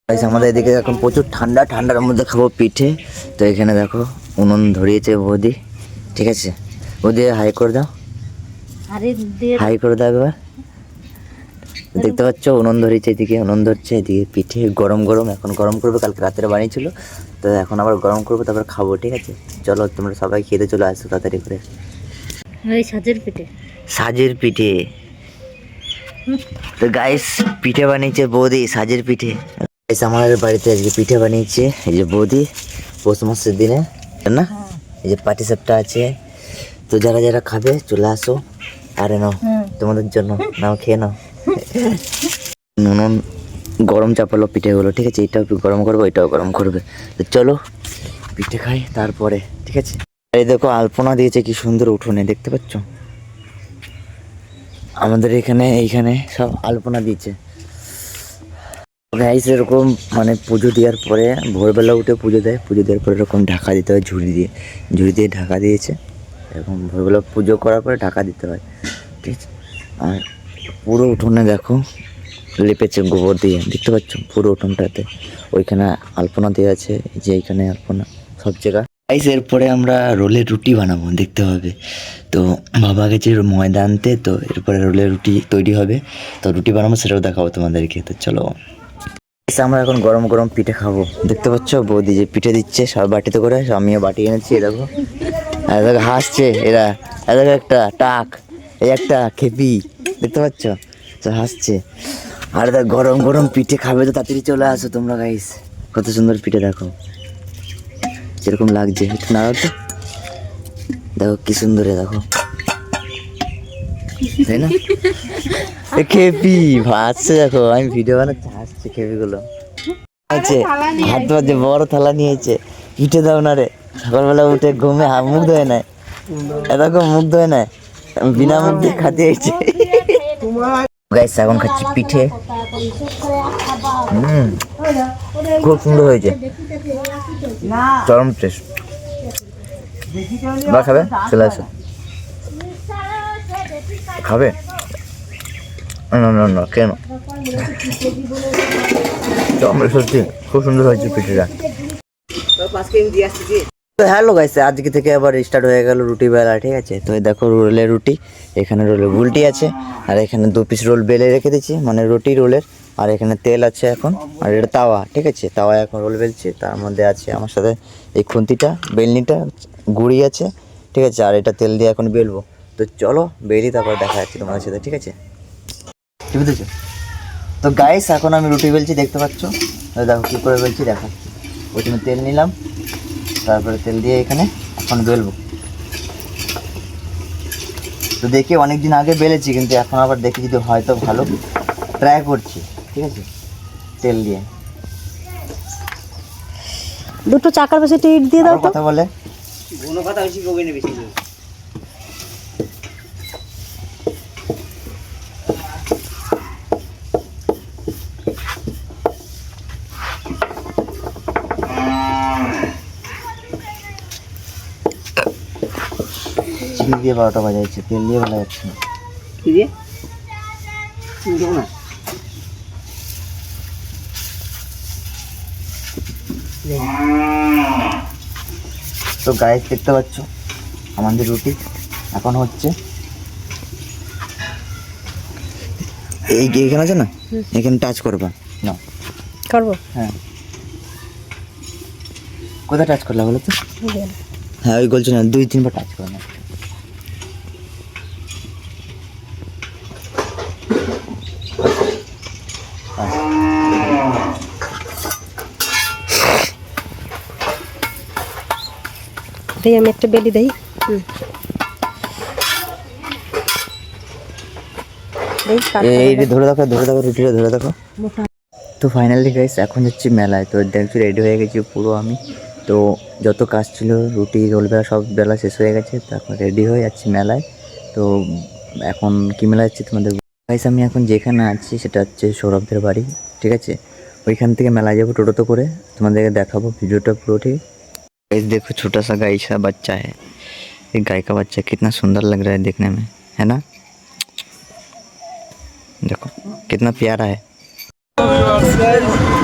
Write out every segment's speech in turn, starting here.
Guys আমাদের এদিকে এখন প্রচুর ঠান্ডা, ঠান্ডার মধ্যে খাবো পিঠে। তো এখানে দেখো উনুন ধরিয়েছে বৌদি, ঠিক আছে। বৌদি হাই করে দাও, হাই করে দাও একবার। দেখতে পাচ্ছ উনুন ধরিয়েছে, এদিকে উনুন ধরছে, এদিকে পিঠে গরম গরম এখন গরম করবে, কালকে রাত্রে বানিয়েছিল তো এখন আবার গরম করবো, তারপর খাবো, ঠিক আছে। চলো তোমরা সবাই খেতে চলে আসো তাড়াতাড়ি করে। সাজের পিঠে, সাজের পিঠে। তো গাইস পিঠে বানিয়েছে বৌদি, সাজের পিঠে। গাইস আমাদের বাড়িতে আজকে পিঠে বানিয়েছে এই যে বৌদি, পৌষ মাসের দিনে না, এই যে পাটি সাপটা আছে। তো যারা যারা খাবে চলে আসো, আরে নাও তোমাদের জন্য, নাও খেয়ে নাও। নুন গরম চাপালো পিঠেগুলো, ঠিক আছে। এটাও গরম করবো, এটাও গরম করবে। তো চলো পিঠে খাই তারপরে, ঠিক আছে। এই দেখো আলপনা দিয়েছে কি সুন্দর উঠোনে, দেখতে পাচ্ছ আমাদের এইখানে সব আলপনা দিয়েছে। গাইস এরকম মানে পুজো দেওয়ার পরে ভোরবেলা উঠে পুজো দেয়, পুজো দেওয়ার পরে এরকম ঢাকা দিতে হয় ঝুড়ি দিয়ে ঢাকা দিয়েছে। এরকম ভোরবেলা পুজো করার পরে ঢাকা দিতে হয়, ঠিক আছে। আর পুরো উঠোনে দেখো লেপেছে গোবর দিয়ে, দেখতে পাচ্ছ পুরো উঠোনটাতে। ওইখানে আলপনা দেওয়া আছে, এই যে এইখানে আলপনা সব জায়গা। গাইস এরপরে আমরা রোলের রুটি বানাবো, দেখতে হবে। তো বাবা গেছে ময়দা আনতে, তো এরপরে রোলের রুটি তৈরি হবে। তো রুটি বানাবো, সেটাও দেখাবো তোমাদেরকে। তো চলো আমরা এখন গরম গরম পিঠে খাবো, দেখতে পাচ্ছ বৌদি যে পিঠে দিচ্ছে সব বাটিতে করে, আমিও বাটি এনেছি। দেখো দেখো হাসছে এরা, দেখো একটা টাক, এই একটা খেপি, দেখতে পাচ্ছ তো হাসছে। আর দেখ গরম গরম পিঠে খাবে তো তাড়াতাড়ি চলে আসো তোমরা গাইস। কত সুন্দর পিঠে দেখো, যেরকম লাগছে একটু নাড়াও তো, দেখো কি সুন্দর, দেখো তাই না। খেপি ভাসছে, দেখো আমি ভিডিও বানাচ্ছি, হাসছে খেপিগুলো। আছে হাত বাজে, বড় থালা নিয়েছে, পিঠে দাও না রে। সকালবেলা উঠে ঘুমে মুখ ধোয় নেয়, এরকম মুখ ধোয় নেয়, বিনা মুখ দিয়ে খাতে হয়েছে। গাইস এখন খাচ্ছি পিঠে, খুব সুন্দর হয়েছে, চরম টেস্ট। বা খাবে চলে আসো, খাবে না না না কেন, সত্যি খুব সুন্দর হয়েছে পিঠেটা। তো হ্যালো গাইস আজকে থেকে আবার স্টার্ট হয়ে গেল রুটি বেলা, ঠিক আছে। তো এই দেখো রোলের রুটি, এখানে রোলের গুলটি আছে, আর এখানে 2 পিস রোল বেলে রেখে দিচ্ছি, মানে রুটি রোলের। আর এখানে তেল আছে এখন, আর এটা তাওয়া, ঠিক আছে। তাওয়ায় এখন রোল বেলছি, তার মধ্যে আছে আমার সাথে এই খুন্তিটা, বেলনিটা, গুঁড়ি আছে, ঠিক আছে। আর এটা তেল দিয়ে এখন বেলবো। তো চলো বেলি, তারপর দেখা যাচ্ছে তোমার সাথে, ঠিক আছে। ঠিক বুঝেছো? তো গাইস এখন আমি রুটি বেলছি, দেখতে পাচ্ছ। দেখো কী করে বেলছি দেখাচ্ছি। প্রথমে তেল নিলাম, তারপরে তেল দিয়ে এখানে এখন বেলবো। তো দেখি অনেক দিন আগে বেলেছি, কিন্তু এখন আবার দেখি যদি হয়তো ভালো, ট্রাই করছি, ঠিক আছে। তেল দিয়ে দুটো চাকার পাশে ইট দিয়ে দাও। কথা বলে কোনো কথা বেশি কবে না, বেশি চিনি দিয়ে 12টা বাজাচ্ছে, তেল দিয়ে ভালো যাচ্ছে না। কি দিয়ে দেবো না, তো গাইস দেখতে পাচ্ছ আমাদের রুটি এখন হচ্ছে, এইখানে আছে না, এখানে টাচ করবা না, করবো। হ্যাঁ কোথায় টাচ করলা বলো তো? হ্যাঁ ওই গলছে না, 2-3 বার টাচ করো না। আমি একটা বেলি দেই। এই ধরে দেখো, রুটিটা ধরে দেখো। তো ফাইনালি গাইস এখন যাচ্ছি মেলায়। তো দেখছি রেডি হয়ে গেছি পুরো আমি। তো যত কাজ ছিল রুটি রোল বেলা সব বেলা শেষ হয়ে গেছে, তারপর রেডি হয়ে যাচ্ছি মেলায়। তো এখন কি মেলা যাচ্ছি তোমাদের গাইস, আমি এখন যেখানে আছি সেটা হচ্ছে সৌরভদের বাড়ি, ঠিক আছে। ওইখান থেকে মেলায় যাবো টোটোতে করে, তোমাদেরকে দেখাবো ভিডিওটা পুরো, ঠিক। गाइस देखो छोटा सा गाय का बच्चा है, एक गाय का बच्चा कितना सुंदर लग रहा है देखने में, है ना। देखो कितना प्यारा है।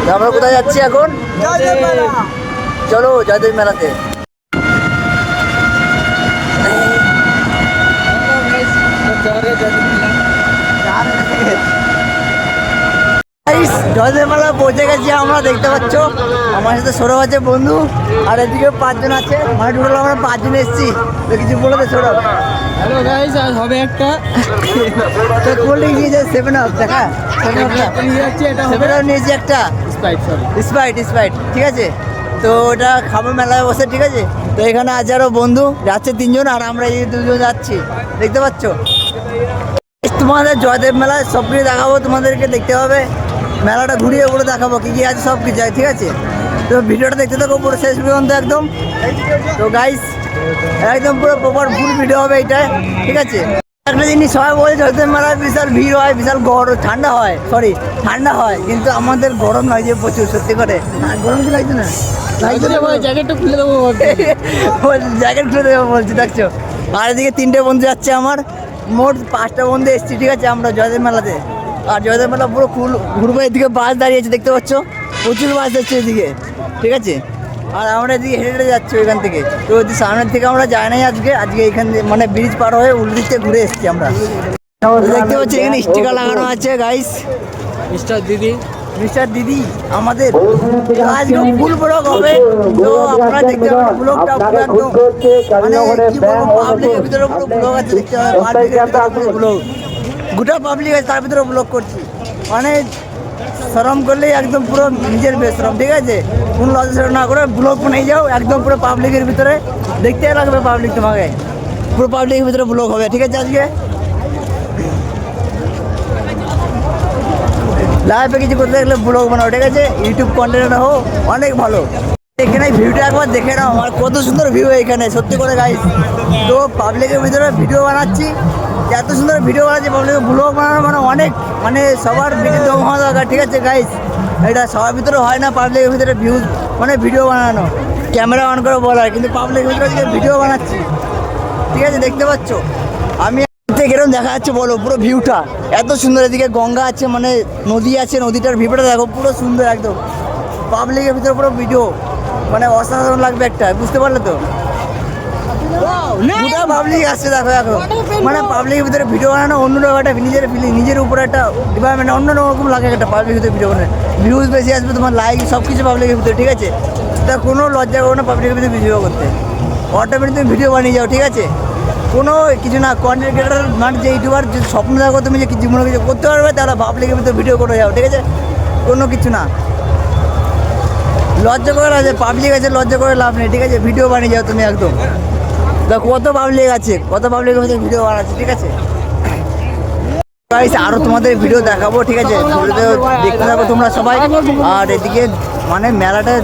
তো আমরা কোথায় যাচ্ছি এখন? চলো জয়দেব মেলাতে। জয়দেব মেলা পৌঁছে গেছি আমরা, দেখতে পাচ্ছ আমার সাথে সৌরভ আছে বন্ধু, আর এদিকে 5 জন আছে, মানে টোটাল আমরা 5 জন এসেছি। তো কিছু বলে দে সৌরভ। হ্যালো গাইস, আজ হবে একটা তো কোল্ড ড্রিঙ্ক নিয়েছে 7 আপ, দেখা 7 আপ নিয়েছি, এটা হবে 7 আপ নিয়েছি একটা স্প্রাইট, সরি স্প্রাইট, ঠিক আছে। তো ওটা খাবো মেলায় বসে, ঠিক আছে। তো এখানে আছে আরো বন্ধু যাচ্ছে 3 জন, আর আমরা এই 2 জন যাচ্ছি, দেখতে পাচ্ছ। তোমাদের জয়দেব মেলায় সব কিছু দেখাবো তোমাদেরকে, দেখতে হবে। মেলাটা ঘুরিয়ে পুরো দেখাবো কী কী আছে সব কিছু, ঠিক আছে। তো ভিডিওটা দেখতে থাকো পুরো শেষ পর্যন্ত একদম। তো গাইস একদম পুরো প্রপার ফুল ভিডিও হবে এইটা, ঠিক আছে। একটা জিনিস সবাই বলে জয়দেব মেলায় বিশাল ভিড় হয়, বিশাল গরম ঠান্ডা হয়, কিন্তু আমাদের গরম নয় যে প্রচুর, সত্যি করে। গরম কি লাগছে না? জ্যাকেটটা খুলে দেবো, জ্যাকেট খুলে দেবো বলছি, দেখছো। আর এদিকে 3টে বন্ধু যাচ্ছে আমার, মোট 5টা বন্ধু এসছি, ঠিক আছে, আমরা জয়দেব মেলাতে। আর জয়দেব মেলা পুরো ঘুরবো। এদিকে বাস দাঁড়িয়েছে, দেখতে পাচ্ছ, প্রচুর বাস যাচ্ছে এদিকে, ঠিক আছে। আর আমরা এদিকে হেঁটে হেঁটে যাচ্ছি ওইখান থেকে। তো ওই সামনের থেকে আমরা যাই নাই আজকে এইখান থেকে মানে ব্রিজ পার হয়ে উল্টো দিক থেকে ঘুরে এসেছি আমরা। দেখতে পাচ্ছি এখানে স্টিকার লাগানো আছে গাইস, মিস্টার দিদি আমাদের। আজকে ফুল ব্লগ হবে, তো আপনারা দেখতে পাবেন ব্লগটা পুরো একদম, মানে কি বলবো, পাবলিকের ভিতরে পুরো ব্লগ আছে, দেখতে হবে। পাবলিকের ভিতরে পুরো ব্লগ, গোটা পাবলিক আছে, তার ভিতরে ব্লগ করছি, মানে শরম করলেই একদম পুরো নিজের বেশরম, ঠিক আছে। কোনো লজ্জা না করে ব্লগ বানিয়ে যাও একদম পুরো পাবলিকের ভিতরে, দেখতে লাগবে পাবলিক তোমাকে, পুরো পাবলিকের ভিতরে ব্লগ হবে, ঠিক আছে। আজকে লাইভে কিছু করতে গেলে ব্লগ বানাও, ঠিক আছে, ইউটিউব কন্টেন্ট হোক অনেক ভালো। এখানে ভিউটা একবার দেখে নাও, আমার কত সুন্দর ভিউ এখানে, সত্যি করে গাইস। তো পাবলিকের ভিতরে ভিডিও বানাচ্ছি, এত সুন্দর ভিডিও বানাচ্ছি, পাবলিকের ব্লগ বানানো মানে অনেক, মানে সবার ভিডিও দম হওয়া দরকার, ঠিক আছে গাইস। এটা সবার ভিতরে হয় না, পাবলিকের ভিতরে ভিউজ মানে ভিডিও বানানো, ক্যামেরা অন করে বলার, কিন্তু পাবলিকের ভিতরে ভিডিও বানাচ্ছি, ঠিক আছে, দেখতে পাচ্ছ। আমি কিরকম দেখা যাচ্ছে বলো, পুরো ভিউটা এত সুন্দর, এদিকে গঙ্গা আছে, মানে নদী আছে, নদীটার ভিউটা দেখো পুরো সুন্দর একদম। পাবলিকের ভিতরে পুরো ভিডিও মানে অসাধারণ লাগবে একটা, বুঝতে পারলে তো। গোটা পাবলিক আসছে, দেখো মানে পাবলিকের ভিতরে ভিডিও বানানো অন্যরকম একটা নিজের ফিলিং, নিজের উপরে একটা ডিপার্টমেন্ট অন্যরকম লাগে একটা পাবলিকের ভিতরে ভিডিও বানানো। ভিউজ বেশি আসবে, তোমার লাইক সব কিছু পাবলিকের ভিতরে, ঠিক আছে। তা কোনো লজ্জা করো না পাবলিকের ভিতরে ভিডিও করতে, অটোমেটিক তুমি ভিডিও বানিয়ে যাও, ঠিক আছে। কোনো কিছু না, কন্টেন্ট ক্রিয়েটার মানে যে ইউটিউবার যে স্বপ্ন দেখো তুমি যে জীবনে কিছু করতে পারবে, তাহলে পাবলিকের ভিতরে ভিডিও করে যাও, ঠিক আছে। কোনো কিছু না, লজ্জা করে আছে, পাবলিক আছে, লজ্জা করে লাভ নেই, ঠিক আছে। ভিডিও বানিয়ে যাও তুমি একদম, দেখো কত পাবলিক আছে, কত পাবলিকের ভিতরে ভিডিও বানাচ্ছে, ঠিক আছে। আরও তোমাদের ভিডিও দেখাবো, ঠিক আছে, ভিডিওতে দেখতে থাকো তোমরা সবাই। আর এদিকে মানে মেলাটা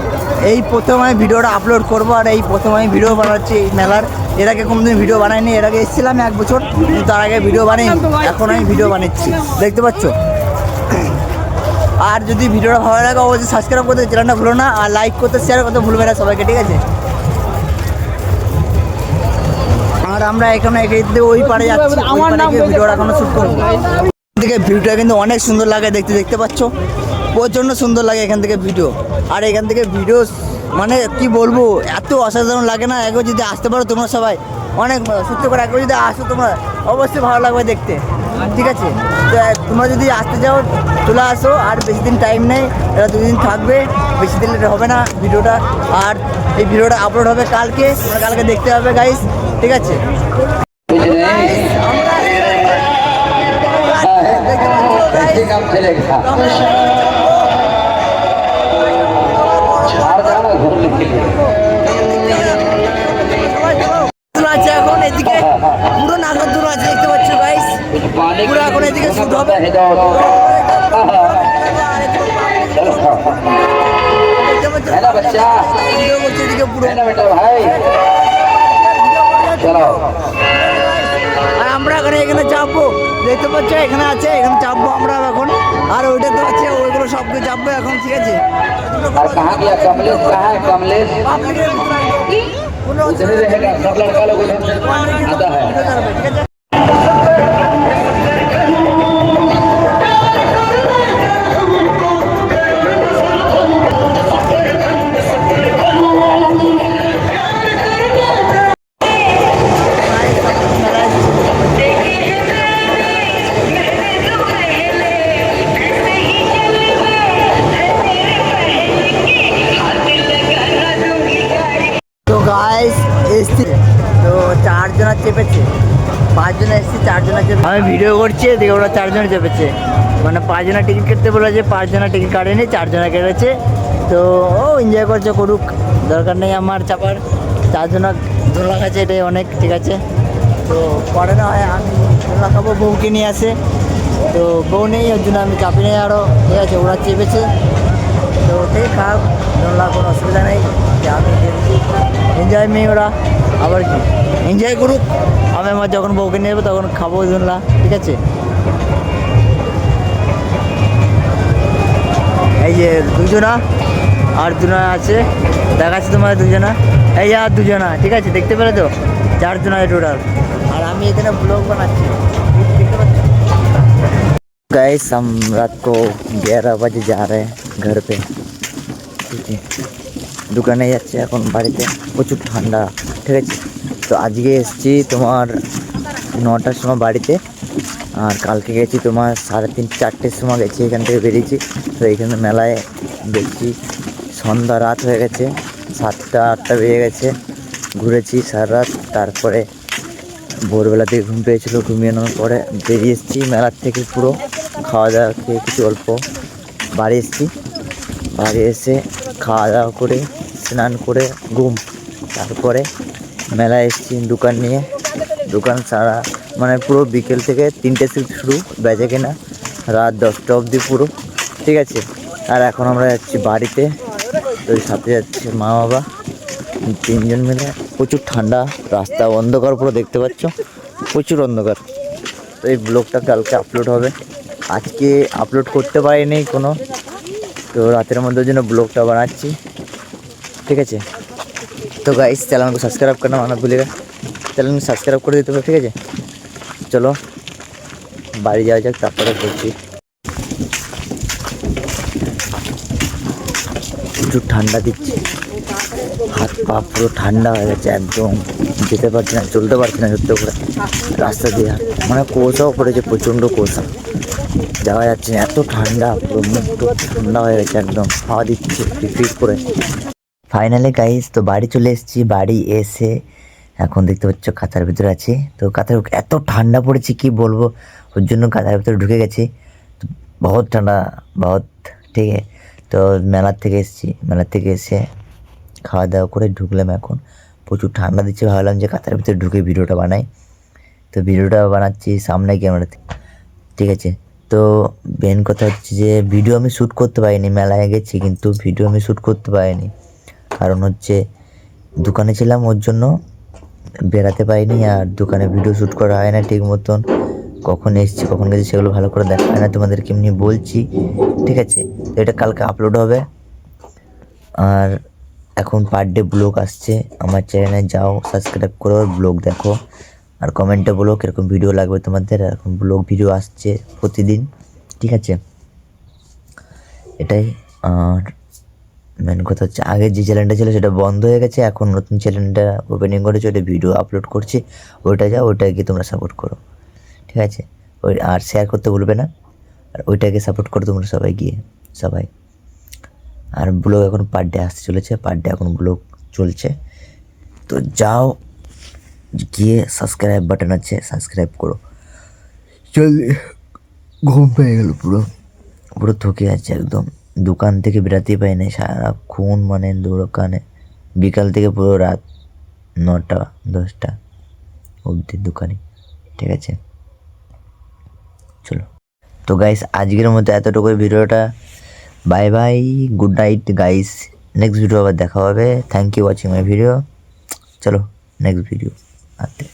এই প্রথম আমি ভিডিওটা আপলোড করবো, আর এই প্রথম আমি ভিডিও বানাচ্ছি এই মেলার। এর আগে কোনোদিন ভিডিও বানাইনি, এর আগে এসেছিলাম 1 বছর, তার আগে ভিডিও বানাই, এখন আমি ভিডিও বানাচ্ছি, দেখতে পাচ্ছ। আর যদি ভিডিওটা ভালো লাগে অবশ্যই সাবস্ক্রাইব করতে চ্যানেলটা ভুলো না, আর লাইক করতে শেয়ার করতে ভুলবে না সবাইকে, ঠিক আছে। আর আমরা এখানে ওই পাড়ে যাচ্ছি, ভিডিওটা এখনো শ্যুট করবো। থেকে ভিউটা কিন্তু অনেক সুন্দর লাগে দেখতে, দেখতে পাচ্ছ, প্রচণ্ড সুন্দর লাগে এখান থেকে ভিডিও। আর এখান থেকে ভিডিও মানে কি বলবো, এত অসাধারণ লাগে না। একবার যদি আসতে পারো তোমরা সবাই, অনেক সত্যি করে একবার যদি আসো তোমরা অবশ্যই ভালো লাগবে দেখতে, ঠিক আছে। তো তোমরা যদি আসতে চাও চলে আসো, আর বেশি দিন টাইম নেই, এরা 2 দিন থাকবে, বেশি দিন হবে না ভিডিওটা। আর এই ভিডিওটা আপলোড হবে কালকে, কালকে দেখতে হবে গাইস, ঠিক আছে। আছে এখন এদিকে পুরো নাগরদোল আছে, দেখতে পাচ্ছ গাইস, পুরো এখন এদিকে শুট হবে। আর আমরা এখানে চাপবো, দেখতে পাচ্ছ এখানে আছে, এখানে চাপবো আমরা এখন। আর ওইটা তো আছে, ওইগুলো সব কিছু চাপবো এখন, ঠিক আছে। उधर रहेगा, सब लड़का लोग उधर से आता है। এসছি তো 4 জনা চেপেছে, 5 জনা এসছি, 4 জনা চেপে আমি ভিডিও করছি, দেখে ওরা 4 জনা চেপেছে, মানে 5 জনা টিকিট কাটতে বলেছে, 5 জনা টিকিট কাটেনি, 4 জনা কেটেছে। তো ও এনজয় করছে, করুক, দরকার নেই আমার চাপার। 4 জনা দোলনা খাচ্ছে, এটাই অনেক, ঠিক আছে। তো পরে না হয় আমি দোলনা খাবো, বউকে নিয়ে আসে, তো বউ নেই, ওর জন্য আমি চাপি নেই আরও, ঠিক আছে। ওরা চেপেছে তো ওটাই খারাপ, দোলনা কোনো অসুবিধা নেই, যে আমি এনজয় নেই, ওরা আবার কি এনজয় করুক। আমি আমার যখন বউকে নিয়ে যাবো তখন খাবো দোলনা, ঠিক আছে। এই যে 2 জনা আর 2 জনা আছে, দেখাচ্ছি তোমার 2 জনা, এই আর 2 জনা, ঠিক আছে, দেখতে পেলে তো 4 জনা টোটাল। আর আমি এখানে ব্লগ বানাচ্ছি, দেখতে পাচ্ছ। गाइस हम रात को 11 बजे जा रहे हैं घर पे, ठीक है। দোকানে যাচ্ছে এখন, বাড়িতে প্রচুর ঠান্ডা, ঠিক আছে। তো আজকে এসেছি তোমার 9টার সময় বাড়িতে, আর কালকে গেছি তোমার 3:30 4টের সময় গেছি, এখান থেকে বেরিয়েছি। তো এখানে মেলায় দেখছি সন্ধ্যা রাত হয়ে গেছে, 7টা 8টা বেজে গেছে, ঘুরেছি সারা রাত। তারপরে ভোরবেলা থেকে ঘুম পেয়েছিল, ঘুমিয়ে পরে বেরিয়ে এসেছি মেলার থেকে, পুরো খাওয়া দাওয়া খেয়ে কিছু অল্প বাড়ি এসেছি। বাড়ি এসে খাওয়া দাওয়া করে স্নান করে ঘুম, তারপরে মেলায় এসেছি দোকান নিয়ে। দোকান সারা মানে পুরো বিকেল থেকে 3টে শিফট শুরু, বেজে কিনা রাত 10টা অবধি পুরো, ঠিক আছে। আর এখন আমরা যাচ্ছি বাড়িতে, তো সাথে যাচ্ছে মা বাবা, 3 জন মিলে। প্রচুর ঠান্ডা, রাস্তা অন্ধকার পুরো, দেখতে পাচ্ছ প্রচুর অন্ধকার। তো এই ব্লগটা কালকে আপলোড হবে, আজকে আপলোড করতে পারিনি কোনো, তো রাতের মধ্যে জন্য ব্লগটা বানাচ্ছি, ঠিক আছে। তো গাইস চ্যানেল को सब्सक्राइब करना मत भूलिएगा, চ্যানেল সাবস্ক্রাইব করে দিতে হবে, ঠিক আছে। চলো বাড়ি যাওয়া যাক, তারপরে বলছি। প্রচুর ঠান্ডা দিচ্ছে, হাত পা পুরো ঠান্ডা হয়ে গেছে একদম, যেতে পারছি না, চলতে পারছি না সত্যি করে রাস্তা দিয়ে, মানে কুয়াশাও পড়েছে, প্রচণ্ড কুয়াশা, যাওয়া যাচ্ছে না, এত ঠান্ডা, পুরো মুখ ঠান্ডা হয়ে গেছে একদম, হাওয়া দিচ্ছে ফিট করে। ফাইনালি গাইস তো বাড়ি চলে এসেছি, বাড়ি এসে এখন দেখতে পাচ্ছ কাঁথার ভিতরে আছি। তো কাঁথার এত ঠান্ডা পড়েছে কি বলবো, ওর জন্য কাঁথার ভিতরে ঢুকে গেছি, তো বহুত ঠান্ডা বহুত, ঠিক আছে। তো মেলার থেকে এসেছি, মেলার থেকে এসে খাওয়া দাওয়া করে ঢুকলাম, এখন প্রচুর ঠান্ডা দিচ্ছে, ভাবলাম যে কাঁথার ভিতরে ঢুকে ভিডিওটা বানাই। তো ভিডিওটা বানাচ্ছি সামনে ক্যামেরাতে, ঠিক আছে। তো মেন কথা হচ্ছে যে ভিডিও আমি শ্যুট করতে পারিনি, মেলায় গেছি কিন্তু ভিডিও আমি শ্যুট করতে পারিনি, কারণ হচ্ছে দোকানে ছিলাম, ওর জন্য বেরাতে পারিনি, আর দোকানে ভিডিও শ্যুট করা হয় না ঠিক মতন, কখন এসেছি কখন গেছি সেগুলো ভালো করে দেখা হয় না, তোমাদেরকে এমনি বলছি, ঠিক আছে। তো এটা কালকে আপলোড হবে। আর এখন পার ডে ব্লগ আসছে আমার চ্যানেলে, যাও সাবস্ক্রাইব করো, ব্লগ দেখো, আর কমেন্টে বলো কীরকম ভিডিও লাগবে তোমাদের। এখন ব্লগ ভিডিও আসছে প্রতিদিন, ঠিক আছে, এটাই। আর মেন কথা হচ্ছে আগের যে চ্যানেলটা ছিল সেটা বন্ধ হয়ে গেছে, এখন নতুন চ্যানেলটা ওপেনিং করেছি, ওটা ভিডিও আপলোড করছি, ওইটা যাও, ওইটাকে তোমরা সাপোর্ট করো, ঠিক আছে। ওই আর শেয়ার করতে ভুলবে না, আর ওইটাকে সাপোর্ট করো তোমরা সবাই গিয়ে, সবাই। আর ব্লগ এখন পার ডে আসতে চলেছে, পার ডে এখন ব্লগ চলছে, তো যাও গিয়ে সাবস্ক্রাইব বাটন আছে, সাবস্ক্রাইব করো। জলদি ঘুম পেয়ে গেল, পুরো পুরো থকে আছে একদম, দোকান থেকে বেরাতেই পাই না সারাক্ষণ, মানে দোকানে বিকাল থেকে পুরো রাত 9টা 10টা অবধি দোকানে, ঠিক আছে। চলো তো গাইস আজকের মতো এতটুকুই ভিডিওটা, bye bye, good night guys, next video আবার দেখা হবে। Thank you watching my video, চলো নেক্সট ভিডিও আতে।